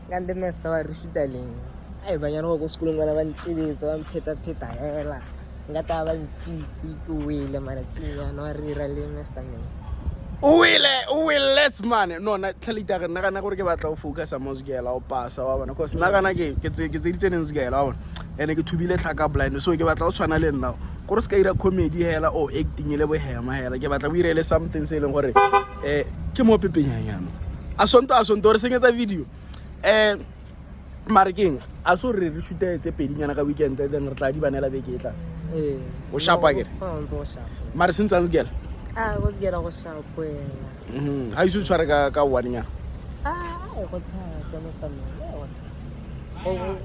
Gande master wa rishitaleng. Ai banyana go sekolong kana ba ntebetsa ba mpheta hela. Ngata ba nkitsi go wele maratsing ya no re ra le master me. O will let's man. No, na tlhalita ga nna gore ke batla o focus mo sgela o pasa wa bona cause nna kana ke tseneng sgela wa bona. Ene ke thubile tlhaka blind so ke batla o tshwana le nna. Gore se ka ira comedy hela o acting le bo hema hela ke batla o irele something se leng gore ke mo pepenyanyana. Asonto re sengetsa video. Marking aso re shootetse pedinyana ka weekend then re tla di banela beke tla. O shapa ke. Mara sintsang sgela. Was get go shop wena. Ha isu tshware ka one nya.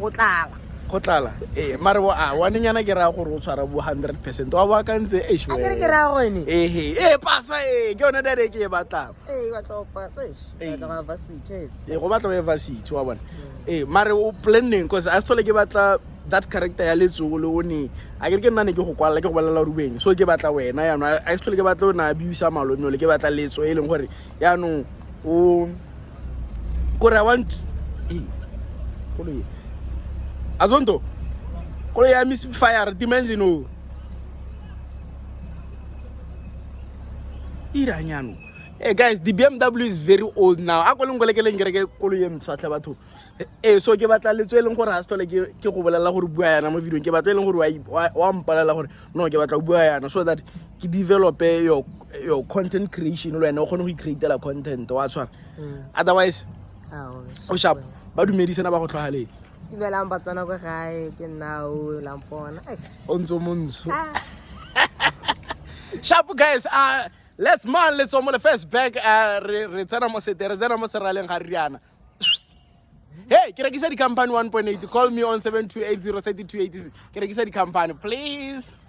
Go tlala. Go tlala. Mara one nyana ke ra gore o tshwara bo 100%. Wa ba ka ntse A ke ra go ni. Pasa ke yona dade ke e batlang. Wa tlo pasa ga ba varsity. Go batla we varsity wa bona. Mara o planning cause a stole ke batla that character ya Letso le one a ke nna ne ke go kwala ke go balela rubeng so ke batla wena ya no a stole ke batla ona abuse malonyo le ke batla Letso e leng gore ya no o gore I want koloi azonto koloi ya miss fire dimension o iranyano. Guys, the BMW is very old now. A kolong gole ke leng ke koloi e mtshatla batho. So ke batla Letso e leng gore a stole ke go bolela gore bua yana mo video ke batla e leng gore wa mpalela gore no ke batla bua yana so that ke develop your content creation le wena o kgone go create la content wa tshwana. Otherwise o sharp ba dumedisana ba go tlhogaleng. Ibelang ba tswana go gae ke nna o lampona. Onzo monzo. Sharp guys, let's on Molefe back re tsena mo setere tsena mo seraleng ga riana. Hey, ke rekisa di company 1.8 call me on 72803286 ke rekisa di company please.